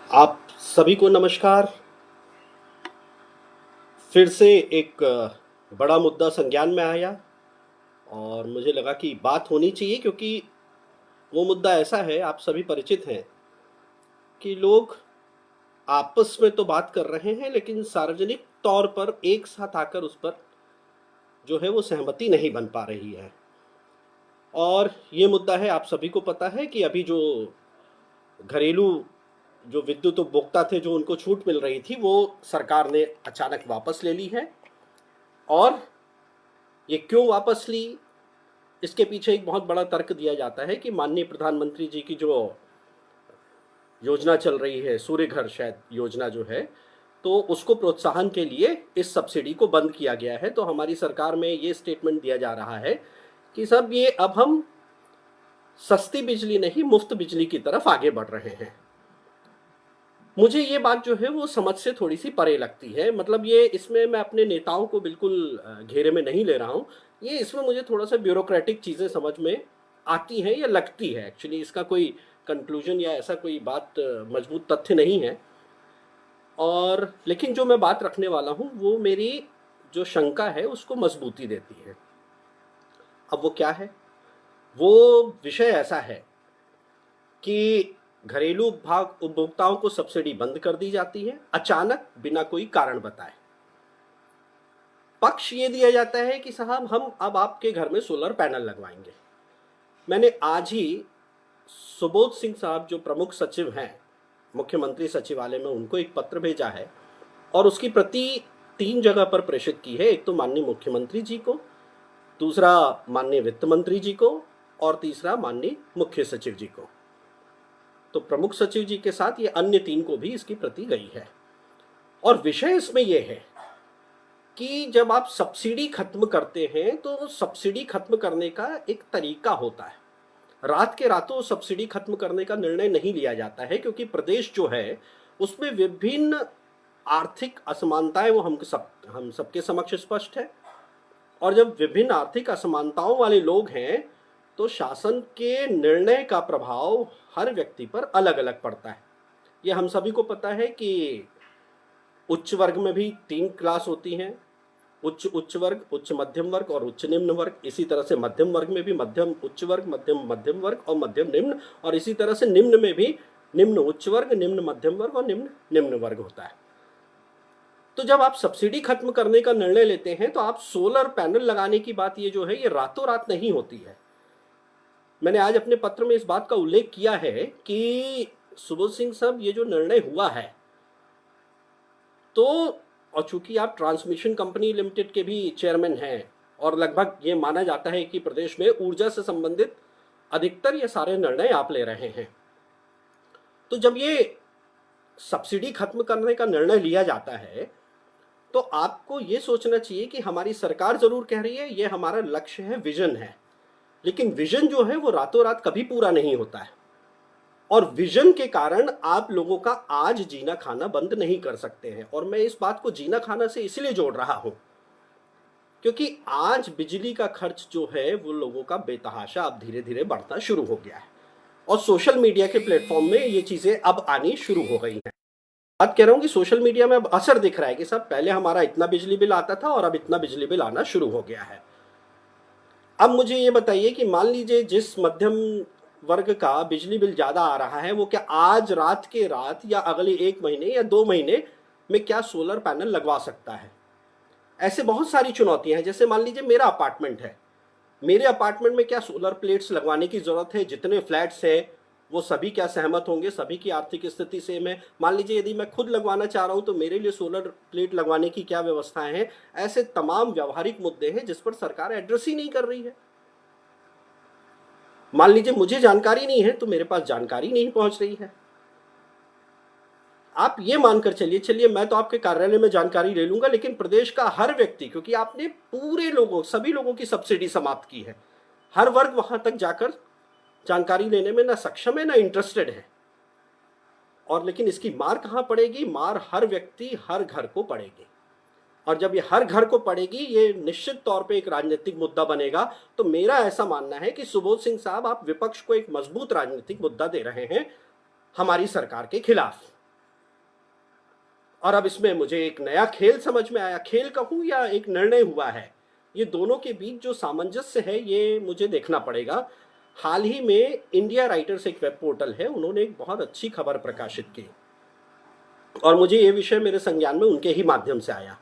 आप सभी को नमस्कार। फिर से एक बड़ा मुद्दा संज्ञान में आया और मुझे लगा कि बात होनी चाहिए, क्योंकि वो मुद्दा ऐसा है, आप सभी परिचित हैं कि लोग आपस में तो बात कर रहे हैं लेकिन सार्वजनिक तौर पर एक साथ आकर उस पर जो है वो सहमति नहीं बन पा रही है। और ये मुद्दा है, आप सभी को पता है कि अभी जो घरेलू जो विद्युत उपभोक्ता थे, जो उनको छूट मिल रही थी, वो सरकार ने अचानक वापस ले ली है। और ये क्यों वापस ली, इसके पीछे एक बहुत बड़ा तर्क दिया जाता है कि माननीय प्रधानमंत्री जी की जो योजना चल रही है, सूर्य घर शायद योजना जो है, तो उसको प्रोत्साहन के लिए इस सब्सिडी को बंद किया गया है। तो हमारी सरकार में ये स्टेटमेंट दिया जा रहा है कि सब ये अब हम सस्ती बिजली नहीं, मुफ्त बिजली की तरफ आगे बढ़ रहे हैं। मुझे ये बात जो है वो समझ से थोड़ी सी परे लगती है। मतलब ये, इसमें मैं अपने नेताओं को बिल्कुल घेरे में नहीं ले रहा हूँ। ये इसमें मुझे थोड़ा सा ब्यूरोक्रेटिक चीज़ें समझ में आती हैं या लगती है। एक्चुअली इसका कोई कंक्लूजन या ऐसा कोई बात मजबूत तथ्य नहीं है। और लेकिन जो मैं बात रखने वाला हूँ वो मेरी जो शंका है उसको मजबूती देती है। अब वो क्या है? वो विषय ऐसा है कि घरेलू उपभोक्ताओं को सब्सिडी बंद कर दी जाती है अचानक, बिना कोई कारण बताए। पक्ष ये दिया जाता है कि साहब हम अब आपके घर में सोलर पैनल लगवाएंगे। मैंने आज ही सुबोध सिंह साहब, जो प्रमुख सचिव हैं मुख्यमंत्री सचिवालय में, उनको एक पत्र भेजा है और उसकी प्रति 3 जगह पर प्रेषित की है। एक तो माननीय मुख्यमंत्री जी को, दूसरा माननीय वित्त मंत्री जी को और तीसरा माननीय मुख्य सचिव जी को। तो प्रमुख सचिव जी के साथ ये अन्य 3 को भी इसकी प्रति गई है। और विषय इसमें यह है कि जब आप सब्सिडी खत्म करते हैं तो सब्सिडी खत्म करने का एक तरीका होता है। रात के रातों सब्सिडी खत्म करने का निर्णय नहीं लिया जाता है, क्योंकि प्रदेश जो है उसमें विभिन्न आर्थिक असमानताएं वो हम सबके समक्ष स्पष्ट है। और जब विभिन्न आर्थिक असमानताओं वाले लोग हैं तो शासन के निर्णय का प्रभाव हर व्यक्ति पर अलग अलग पड़ता है। ये हम सभी को पता है कि उच्च वर्ग में भी 3 क्लास होती हैं, उच्च वर्ग, उच्च मध्यम वर्ग और उच्च निम्न वर्ग। इसी तरह से मध्यम वर्ग में भी मध्यम उच्च वर्ग, मध्यम मध्यम वर्ग और मध्यम निम्न। और इसी तरह से निम्न में भी निम्न उच्च वर्ग, निम्न मध्यम वर्ग और निम्न निम्न वर्ग होता है। तो जब आप सब्सिडी खत्म करने का निर्णय लेते हैं तो आप सोलर पैनल लगाने की बात, ये जो है ये रातों रात नहीं होती है। मैंने आज अपने पत्र में इस बात का उल्लेख किया है कि सुबोध सिंह साहब, ये जो निर्णय हुआ है, तो और चूंकि आप ट्रांसमिशन कंपनी लिमिटेड के भी चेयरमैन हैं और लगभग ये माना जाता है कि प्रदेश में ऊर्जा से संबंधित अधिकतर ये सारे निर्णय आप ले रहे हैं, तो जब ये सब्सिडी खत्म करने का निर्णय लिया जाता है तो आपको ये सोचना चाहिए कि हमारी सरकार जरूर कह रही है ये हमारा लक्ष्य है, विजन है, लेकिन विजन जो है वो रातों रात कभी पूरा नहीं होता है। और विजन के कारण आप लोगों का आज जीना खाना बंद नहीं कर सकते हैं। और मैं इस बात को जीना खाना से इसलिए जोड़ रहा हूं क्योंकि आज बिजली का खर्च जो है वो लोगों का बेतहाशा अब धीरे धीरे बढ़ना शुरू हो गया है और सोशल मीडिया के प्लेटफॉर्म में ये चीजें अब आनी शुरू हो गई हैं। बात कह रहा हूं कि सोशल मीडिया में अब असर दिख रहा है कि सब, पहले हमारा इतना बिजली बिल आता था और अब इतना बिजली बिल आना शुरू हो गया है। अब मुझे ये बताइए कि मान लीजिए जिस मध्यम वर्ग का बिजली बिल ज्यादा आ रहा है, वो क्या आज रात के रात या अगले 1 महीने या 2 महीने में क्या सोलर पैनल लगवा सकता है? ऐसे बहुत सारी चुनौतियां हैं। जैसे मान लीजिए मेरा अपार्टमेंट है, मेरे अपार्टमेंट में क्या सोलर प्लेट्स लगवाने की जरूरत है? जितने फ्लैट्स हैं वो सभी क्या सहमत होंगे? सभी की आर्थिक स्थिति से मैं, मान लीजिए यदि मैं खुद लगवाना चाह रहा हूं तो मेरे लिए सोलर प्लेट लगवाने की क्या व्यवस्थाएं हैं? ऐसे तमाम व्यवहारिक मुद्दे हैं जिस पर सरकार एड्रेस ही नहीं कर रही है। मान लीजिए मुझे जानकारी नहीं है तो मेरे पास जानकारी नहीं पहुंच रही है। आप ये मानकर चलिए मैं तो आपके कार्यालय में जानकारी ले लूंगा, लेकिन प्रदेश का हर व्यक्ति, क्योंकि आपने पूरे लोगों, सभी लोगों की सब्सिडी समाप्त की है, हर वर्ग वहां तक जाकर जानकारी लेने में ना सक्षम है ना इंटरेस्टेड है। और लेकिन इसकी मार कहां पड़ेगी? मार हर व्यक्ति, हर घर को पड़ेगी। और जब ये हर घर को पड़ेगी, ये निश्चित तौर पे एक राजनीतिक मुद्दा बनेगा। तो मेरा ऐसा मानना है कि सुबोध सिंह साहब, आप विपक्ष को एक मजबूत राजनीतिक मुद्दा दे रहे हैं हमारी सरकार के खिलाफ। और अब इसमें मुझे एक नया खेल समझ में आया, खेल कहूं या एक निर्णय हुआ है, ये दोनों के बीच जो सामंजस्य है ये मुझे देखना पड़ेगा। हाल ही में इंडिया राइटर्स एक वेब पोर्टल है, उन्होंने एक बहुत अच्छी खबर प्रकाशित की और मुझे ये विषय मेरे संज्ञान में उनके ही माध्यम से आया।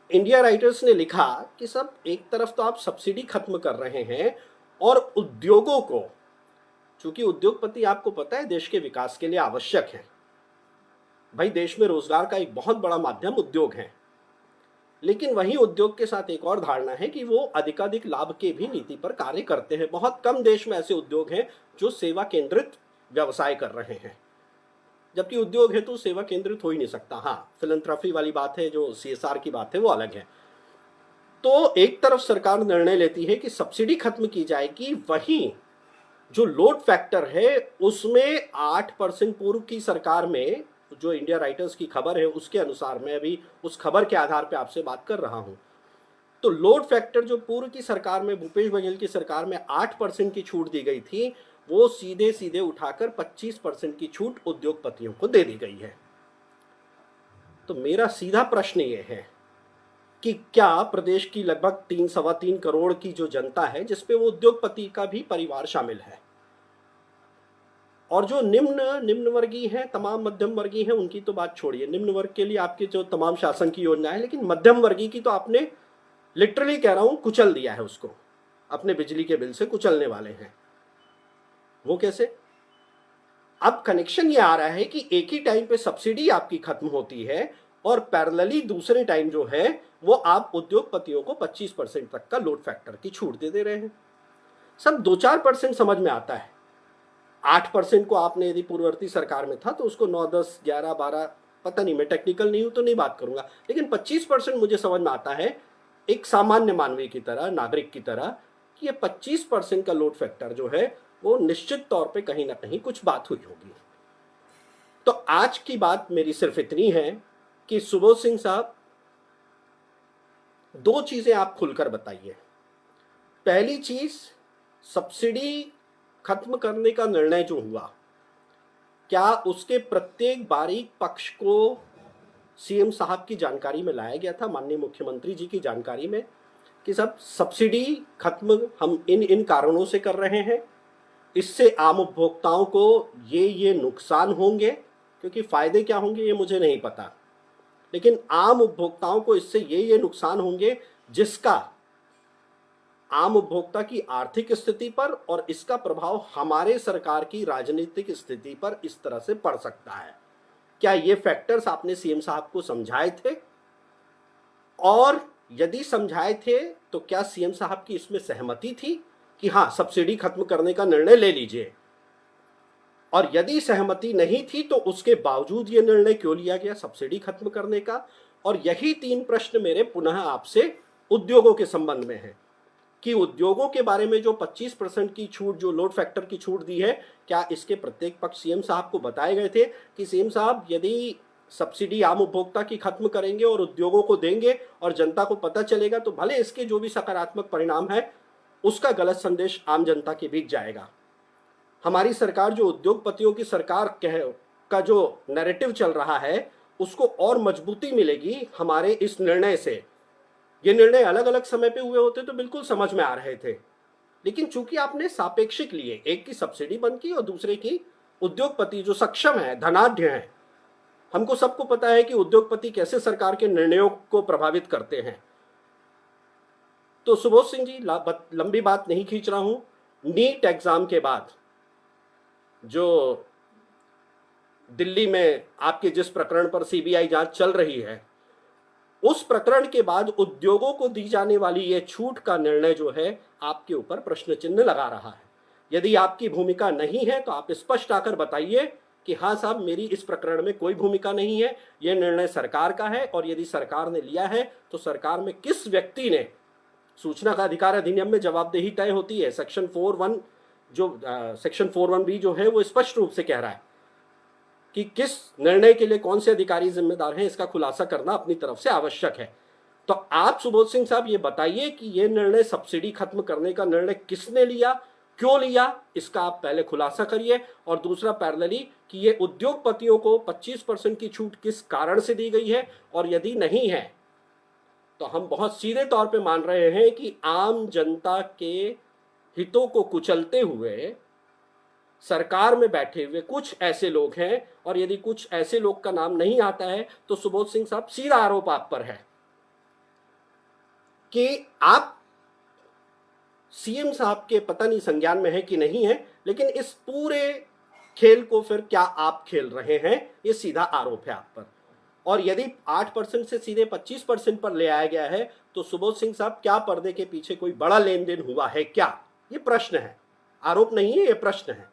इंडिया राइटर्स ने लिखा कि सब एक तरफ तो आप सब्सिडी खत्म कर रहे हैं और उद्योगों को, चूंकि उद्योगपति आपको पता है देश के विकास के लिए आवश्यक है, भाई देश में रोजगार का एक बहुत बड़ा माध्यम उद्योग है, लेकिन वहीं उद्योग के साथ एक और धारणा है कि वो अधिकाधिक लाभ के भी नीति पर कार्य करते हैं। बहुत कम देश में ऐसे उद्योग हैं जो सेवा केंद्रित व्यवसाय कर रहे हैं, जबकि उद्योग है तो सेवा केंद्रित हो ही नहीं सकता। हाँ, फिलंथ्रॉफी वाली बात है, जो CSR की बात है वो अलग है। तो एक तरफ सरकार निर्णय लेती है कि सब्सिडी खत्म की जाएगी, वहीं जो लोड फैक्टर है उसमें 8% पूर्व की सरकार में, जो इंडिया राइटर्स की खबर है उसके अनुसार, मैं अभी उस खबर के आधार पे आपसे बात कर रहा हूं, तो लोड फैक्टर जो पूर्व की सरकार में, भूपेश बघेल की सरकार में 8% की छूट दी गई थी, वो सीधे सीधे उठाकर 25% की छूट उद्योगपतियों को दे दी गई है। तो मेरा सीधा प्रश्न ये है कि क्या प्रदेश की लगभग 3-3.25 करोड़ की जो जनता है, जिसपे वो उद्योगपति का भी परिवार शामिल है, और जो निम्न वर्गीय हैं, तमाम मध्यम वर्गीय हैं, उनकी तो बात छोड़िए, निम्न वर्ग के लिए आपके जो तमाम शासन की योजना है, लेकिन मध्यम वर्गीय की तो आपने लिटरली कह रहा हूं कुचल दिया है, उसको अपने बिजली के बिल से कुचलने वाले हैं। वो कैसे? अब कनेक्शन ये आ रहा है कि एक ही टाइम पे सब्सिडी आपकी खत्म होती है और पैरेलली दूसरे टाइम जो है वो आप उद्योगपतियों को 25% तक का लोड फैक्टर की छूट दे रहे हैं। सब 2-4% समझ में आता है। 8% को आपने यदि पूर्ववर्ती सरकार में था तो उसको 9, 10, 11, 12, पता नहीं, मैं टेक्निकल नहीं हूं तो नहीं बात करूंगा, लेकिन 25% मुझे समझ में आता है एक सामान्य मानवीय की तरह, नागरिक की तरह, कि ये 25% का लोड फैक्टर जो है वो निश्चित तौर पे कहीं ना कहीं कुछ बात हुई होगी। तो आज की बात मेरी सिर्फ इतनी है कि सुबोध सिंह साहब, 2 चीजें आप खुलकर बताइए। पहली चीज, सब्सिडी खत्म करने का निर्णय जो हुआ, क्या उसके प्रत्येक बारीक पक्ष को CM साहब की जानकारी में लाया गया था, माननीय मुख्यमंत्री जी की जानकारी में, कि सब सब्सिडी खत्म हम इन कारणों से कर रहे हैं, इससे आम उपभोक्ताओं को ये नुकसान होंगे, क्योंकि फायदे क्या होंगे ये मुझे नहीं पता, लेकिन आम उपभोक्ताओं को इससे ये नुकसान होंगे जिसका आम उपभोक्ता की आर्थिक स्थिति पर और इसका प्रभाव हमारे सरकार की राजनीतिक स्थिति पर इस तरह से पड़ सकता है। क्या ये फैक्टर्स आपने CM साहब को समझाए थे? और यदि समझाए थे तो क्या CM साहब की इसमें सहमति थी कि हाँ, सब्सिडी खत्म करने का निर्णय ले लीजिए? और यदि सहमति नहीं थी तो उसके बावजूद ये निर्णय क्यों लिया गया सब्सिडी खत्म करने का? और यही 3 प्रश्न मेरे पुनः आपसे उद्योगों के संबंध में है कि उद्योगों के बारे में जो 25% की छूट, जो लोड फैक्टर की छूट दी है, क्या इसके प्रत्येक पक्ष CM साहब को बताए गए थे कि CM साहब यदि सब्सिडी आम उपभोक्ता की खत्म करेंगे और उद्योगों को देंगे और जनता को पता चलेगा तो भले इसके जो भी सकारात्मक परिणाम है उसका गलत संदेश आम जनता के बीच जाएगा। हमारी सरकार जो उद्योगपतियों की सरकार का जो नैरेटिव चल रहा है उसको और मजबूती मिलेगी हमारे इस निर्णय से। ये निर्णय अलग अलग समय पे हुए होते तो बिल्कुल समझ में आ रहे थे, लेकिन चूंकि आपने सापेक्षिक लिए, एक की सब्सिडी बंद की और दूसरे की उद्योगपति जो सक्षम है, धनाढ्य है, हमको सबको पता है कि उद्योगपति कैसे सरकार के निर्णयों को प्रभावित करते हैं। तो सुबोध सिंह जी, लंबी बात नहीं खींच रहा हूं, नीट एग्जाम के बाद जो दिल्ली में आपके जिस प्रकरण पर CBI जांच चल रही है, उस प्रकरण के बाद उद्योगों को दी जाने वाली यह छूट का निर्णय जो है आपके ऊपर प्रश्न चिन्ह लगा रहा है। यदि आपकी भूमिका नहीं है तो आप स्पष्ट आकर बताइए कि हाँ साहब, मेरी इस प्रकरण में कोई भूमिका नहीं है, यह निर्णय सरकार का है, और यदि सरकार ने लिया है तो सरकार में किस व्यक्ति ने, सूचना का अधिकार अधिनियम में जवाबदेही तय होती है, सेक्शन 4(1) जो सेक्शन 4(1)(b) जो है वो स्पष्ट रूप से कह रहा है कि किस निर्णय के लिए कौन से अधिकारी जिम्मेदार हैं, इसका खुलासा करना अपनी तरफ से आवश्यक है। तो आप सुबोध सिंह साहब ये बताइए कि ये निर्णय, सब्सिडी खत्म करने का निर्णय किसने लिया, क्यों लिया, इसका आप पहले खुलासा करिए। और दूसरा पैरेलली कि ये उद्योगपतियों को 25% की छूट किस कारण से दी गई है, और यदि नहीं है तो हम बहुत सीधे तौर पे मान रहे हैं कि आम जनता के हितों को कुचलते हुए सरकार में बैठे हुए कुछ ऐसे लोग हैं, और यदि कुछ ऐसे लोग का नाम नहीं आता है तो सुबोध सिंह साहब सीधा आरोप आप पर है कि आप सीएम साहब के पता नहीं संज्ञान में है कि नहीं है, लेकिन इस पूरे खेल को फिर क्या आप खेल रहे हैं, ये सीधा आरोप है आप पर। और यदि 8% से सीधे 25% पर ले आया गया है तो सुबोध सिंह साहब क्या पर्दे के पीछे कोई बड़ा लेन देन हुआ है क्या, ये प्रश्न है, आरोप नहीं है, ये प्रश्न है।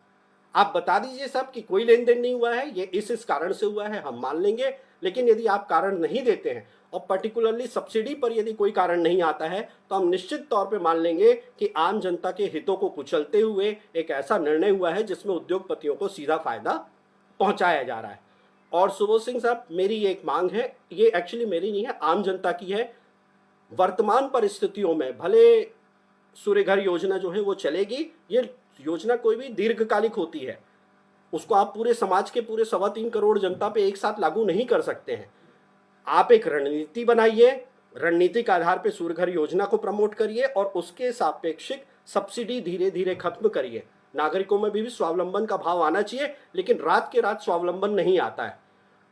आप बता दीजिए साहब कि कोई लेन देन नहीं हुआ है, ये इस कारण से हुआ है, हम मान लेंगे। लेकिन यदि आप कारण नहीं देते हैं और पर्टिकुलरली सब्सिडी पर यदि कोई कारण नहीं आता है तो हम निश्चित तौर पे मान लेंगे कि आम जनता के हितों को कुचलते हुए एक ऐसा निर्णय हुआ है जिसमें उद्योगपतियों को सीधा फायदा पहुंचाया जा रहा है। और सुबोध सिंह साहब, मेरी ये एक मांग है, ये एक्चुअली मेरी नहीं है, आम जनता की है। वर्तमान परिस्थितियों में भले सूर्य घर योजना जो है वो चलेगी, ये योजना कोई भी दीर्घकालिक होती है, उसको आप पूरे समाज के पूरे 3.25 करोड़ जनता पे एक साथ लागू नहीं कर सकते हैं। आप एक रणनीति बनाइए, रणनीति के आधार पे सूर्य घर योजना को प्रमोट करिए और उसके सापेक्षिक सब्सिडी धीरे धीरे खत्म करिए। नागरिकों में भी स्वावलंबन का भाव आना चाहिए, लेकिन रात के रात स्वावलंबन नहीं आता है।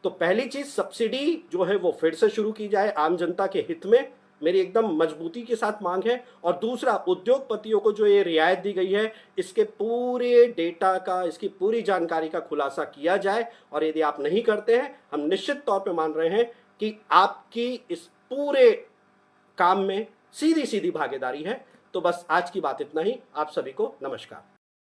तो पहली चीज, सब्सिडी जो है वो फिर से शुरू की जाए आम जनता के हित में, मेरी एकदम मजबूती के साथ मांग है। और दूसरा, उद्योगपतियों को जो ये रियायत दी गई है इसके पूरे डेटा का, इसकी पूरी जानकारी का खुलासा किया जाए। और यदि आप नहीं करते हैं, हम निश्चित तौर पे मान रहे हैं कि आपकी इस पूरे काम में सीधी सीधी भागीदारी है। तो बस आज की बात इतना ही। आप सभी को नमस्कार।